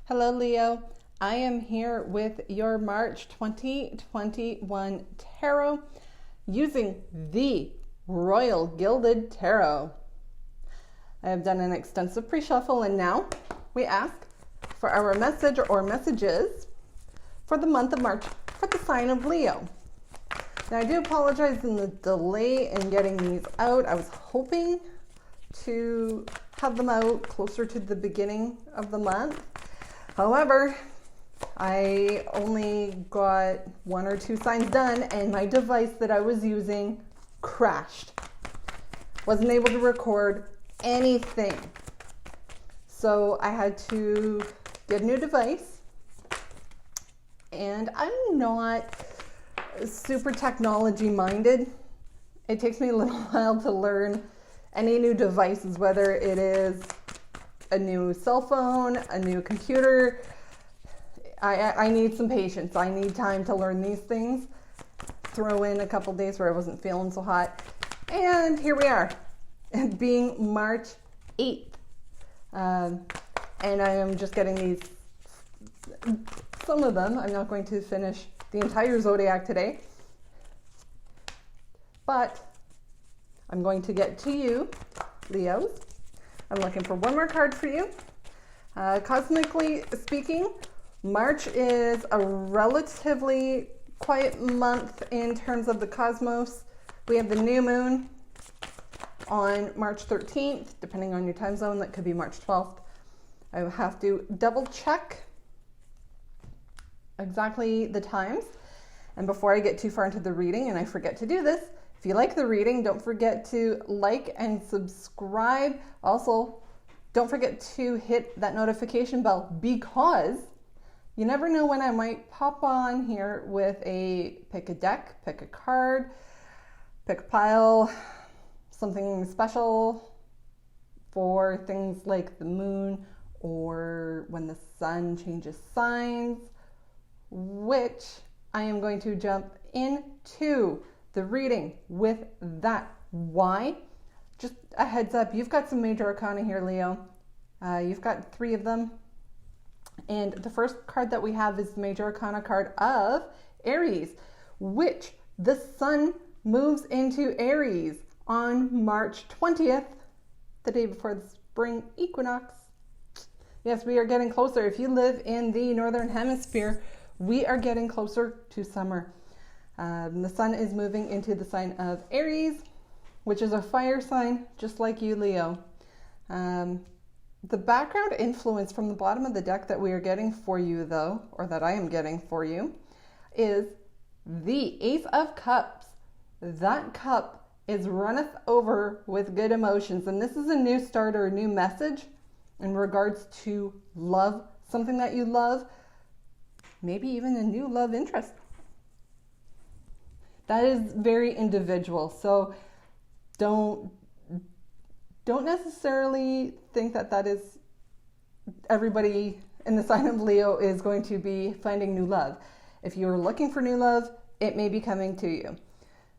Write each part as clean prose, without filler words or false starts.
Hello, Leo. I am here with your March 2021 tarot using the Royal Gilded Tarot. I have done an extensive pre-shuffle and now we ask for our message or messages for the month of March for the sign of Leo. Now, I do apologize in the delay in getting these out. I was hoping to have them out closer to the beginning of the month. However, I only got 1 or 2 signs done and my device that I was using crashed. Wasn't able to record anything. So I had to get a new device, and I'm not super technology minded. It takes me a little while to learn any new devices, whether it is a new cell phone, a new computer. I need some patience. I need time to learn these things. Throw in a couple days where I wasn't feeling so hot. And here we are, being March 8th. And I am just getting these, some of them. I'm not going to finish the entire zodiac today. But I'm going to get to you, Leos. I'm looking for one more card for you. Cosmically speaking, March is a relatively quiet month in terms of the cosmos. We have the new moon on March 13th, depending on your time zone, that could be March 12th. I will have to double check exactly the times. And before I get too far into the reading, and I forget to do this, if you like the reading, don't forget to like and subscribe. Also, don't forget to hit that notification bell, because you never know when I might pop on here with a pick a deck, pick a card, pick a pile, something special for things like the moon or when the sun changes signs, which I am going to jump into the reading with that. Why? Just a heads up, you've got some major arcana here, Leo. You've got 3 of them. And the first card that we have is the major arcana card of Aries, which the sun moves into Aries on March 20th, the day before the spring equinox. Yes, we are getting closer. If you live in the northern hemisphere, we are getting closer to summer. The sun is moving into the sign of Aries, which is a fire sign, just like you, Leo. The background influence from the bottom of the deck that we are getting for you, though, or that I am getting for you, is the Ace of Cups. That cup is runneth over with good emotions. And this is a new start or a new message in regards to love, something that you love, maybe even a new love interest. That is very individual. So don't necessarily think that is everybody in the sign of Leo is going to be finding new love. If you're looking for new love, it may be coming to you.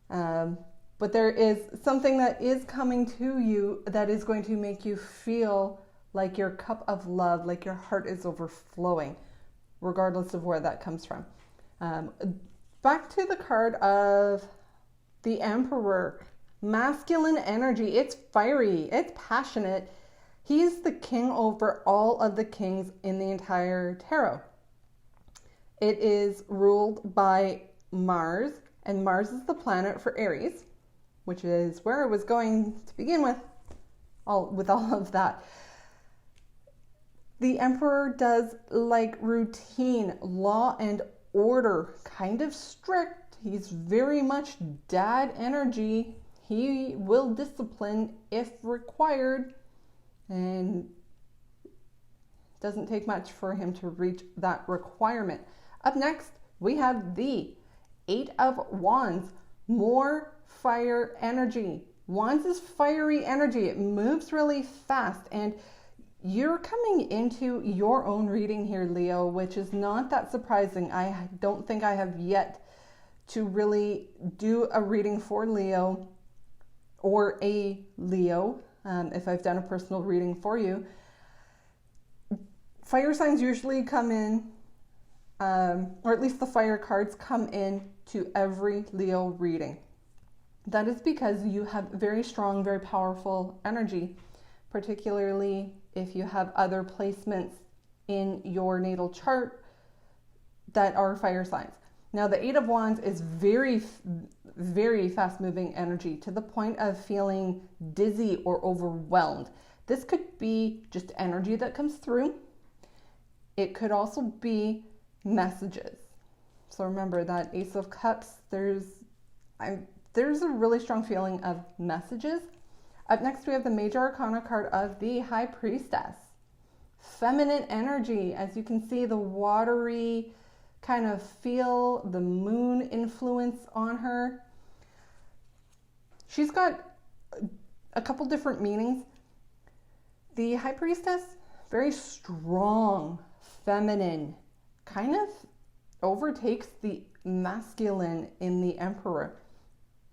But there is something that is coming to you that is going to make you feel like your cup of love, like your heart is overflowing, regardless of where that comes from. Back to the card of the Emperor. Masculine energy. It's fiery. It's passionate. He's the king over all of the kings in the entire tarot. It is ruled by Mars, and Mars is the planet for Aries, which is where I was going to begin with all of that. The Emperor does like routine, law and order, kind of strict. He's very much dad energy. He will discipline if required, and doesn't take much for him to reach that requirement. Up next, we have the 8 of Wands, more fire energy. Wands is fiery energy. It moves really fast, and you're coming into your own reading here, Leo, which is not that surprising. I don't think I have yet to really do a reading for Leo or a Leo, if I've done a personal reading for you. Fire signs usually come in, or at least the fire cards come in to every Leo reading. That is because you have very strong, very powerful energy, particularly if you have other placements in your natal chart that are fire signs. Now, the Eight of Wands is very, very fast-moving energy to the point of feeling dizzy or overwhelmed. This could be just energy that comes through. It could also be messages. So remember that Ace of Cups, there's a really strong feeling of messages. Up next, we have the Major Arcana card of the High Priestess. Feminine energy, as you can see, the watery kind of feel, the moon influence on her. She's got a couple different meanings. The High Priestess, very strong, feminine, kind of overtakes the masculine in the Emperor.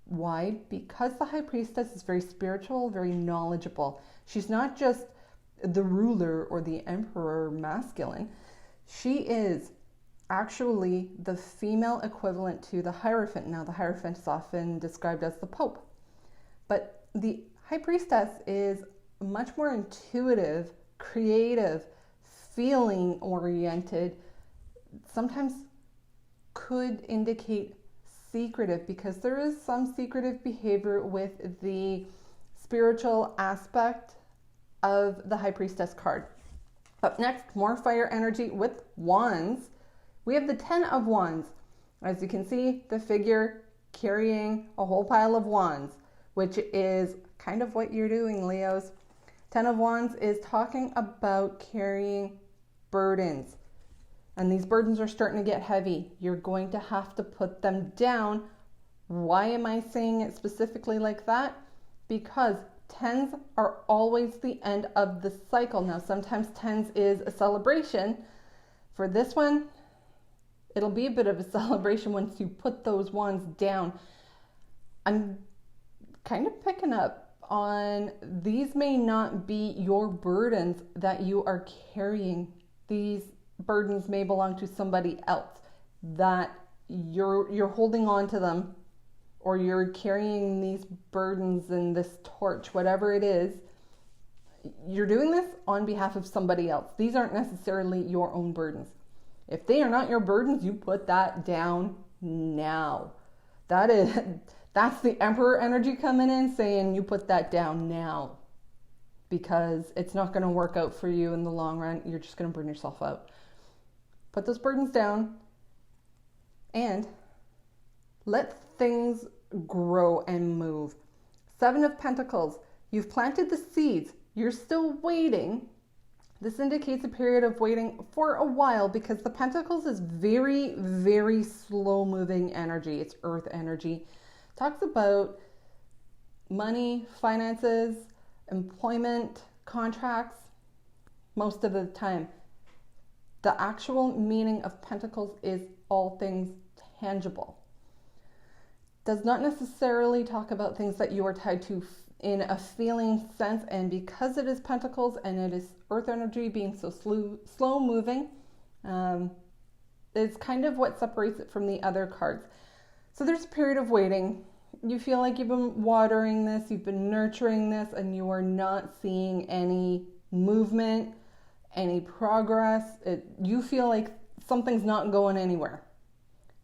Why? Because the High Priestess is very spiritual, very knowledgeable. She's not just the ruler or the Emperor masculine. She is actually the female equivalent to the Hierophant. Now, the Hierophant is often described as the Pope. But the High Priestess is much more intuitive, creative, feeling-oriented, sometimes could indicate secretive, because there is some secretive behavior with the spiritual aspect of the High Priestess card. Up next, more fire energy with wands. We have the 10 of Wands. As you can see, the figure carrying a whole pile of wands, which is kind of what you're doing, Leos. 10 of Wands is talking about carrying burdens. And these burdens are starting to get heavy. You're going to have to put them down. Why am I saying it specifically like that? Because 10s are always the end of the cycle. Now, sometimes 10s is a celebration. For this one, it'll be a bit of a celebration once you put those wands down. I'm kind of picking up on these may not be your burdens that you are carrying. These burdens may belong to somebody else, that you're holding on to them, or you're carrying these burdens and this torch, whatever it is. You're doing this on behalf of somebody else. These aren't necessarily your own burdens. If they are not your burdens, you put that down now. That's the Emperor energy coming in, saying you put that down now, because it's not going to work out for you in the long run. You're just going to burn yourself out. Put those burdens down and let things grow and move. 7 of Pentacles. You've planted the seeds. You're still waiting. This indicates a period of waiting for a while, because the Pentacles is very, very slow moving energy. It's earth energy. Talks about money, finances, employment, contracts, most of the time. The actual meaning of Pentacles is all things tangible. Does not necessarily talk about things that you are tied to in a feeling sense, and because it is Pentacles and it is earth energy being so slow moving, it's kind of what separates it from the other cards. So there's a period of waiting. You feel like you've been watering this, you've been nurturing this, and you are not seeing any movement, any progress. You feel like something's not going anywhere.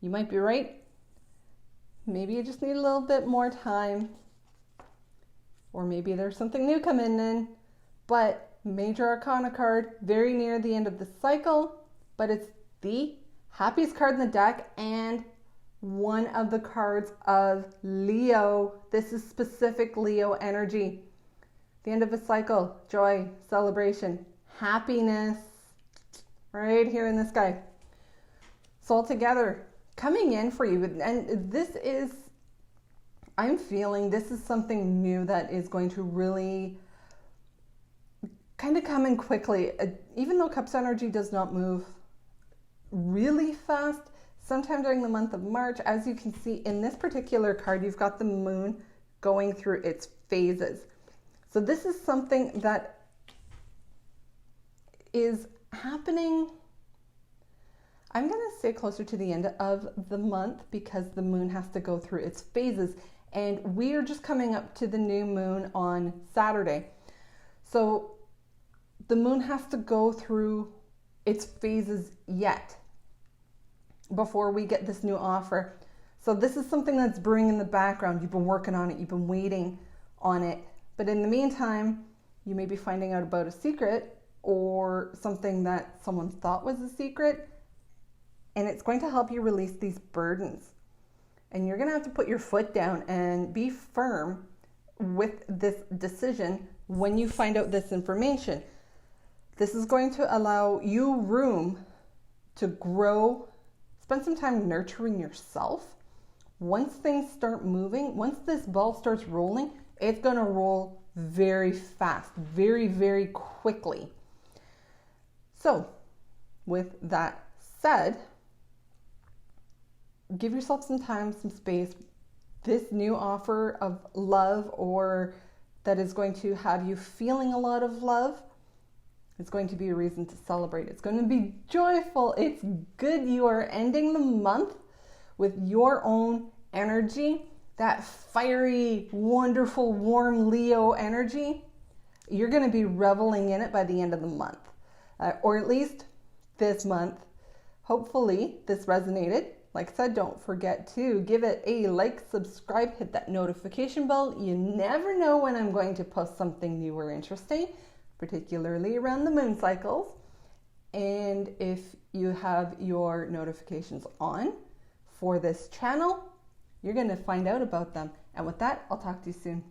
You might be right. Maybe you just need a little bit more time. Or maybe there's something new coming in. But Major Arcana card, very near the end of the cycle, but it's the happiest card in the deck and one of the cards of Leo. This is specific Leo energy. The end of a cycle, joy, celebration, happiness, right here in the sky. So all together, coming in for you. And this is, I'm feeling this is something new that is going to really kind of come in quickly. Even though Cups energy does not move really fast, sometime during the month of March, as you can see in this particular card, you've got the moon going through its phases. So this is something that is happening, I'm going to say closer to the end of the month, because the moon has to go through its phases. And we are just coming up to the new moon on Saturday. So the moon has to go through its phases yet before we get this new offer. So this is something that's brewing in the background. You've been working on it. You've been waiting on it. But in the meantime, you may be finding out about a secret or something that someone thought was a secret. And it's going to help you release these burdens. And you're going to have to put your foot down and be firm with this decision when you find out this information. This is going to allow you room to grow, spend some time nurturing yourself. Once things start moving, once this ball starts rolling, it's going to roll very fast, very, very quickly. So, with that said, give yourself some time, some space. This new offer of love, or that is going to have you feeling a lot of love, it's going to be a reason to celebrate. It's going to be joyful. It's good. You are ending the month with your own energy, that fiery, wonderful, warm Leo energy. You're going to be reveling in it by the end of the month, or at least this month. Hopefully this resonated. Like I said, don't forget to give it a like, subscribe, hit that notification bell. You never know when I'm going to post something new or interesting, particularly around the moon cycles. And if you have your notifications on for this channel, you're going to find out about them. And with that, I'll talk to you soon.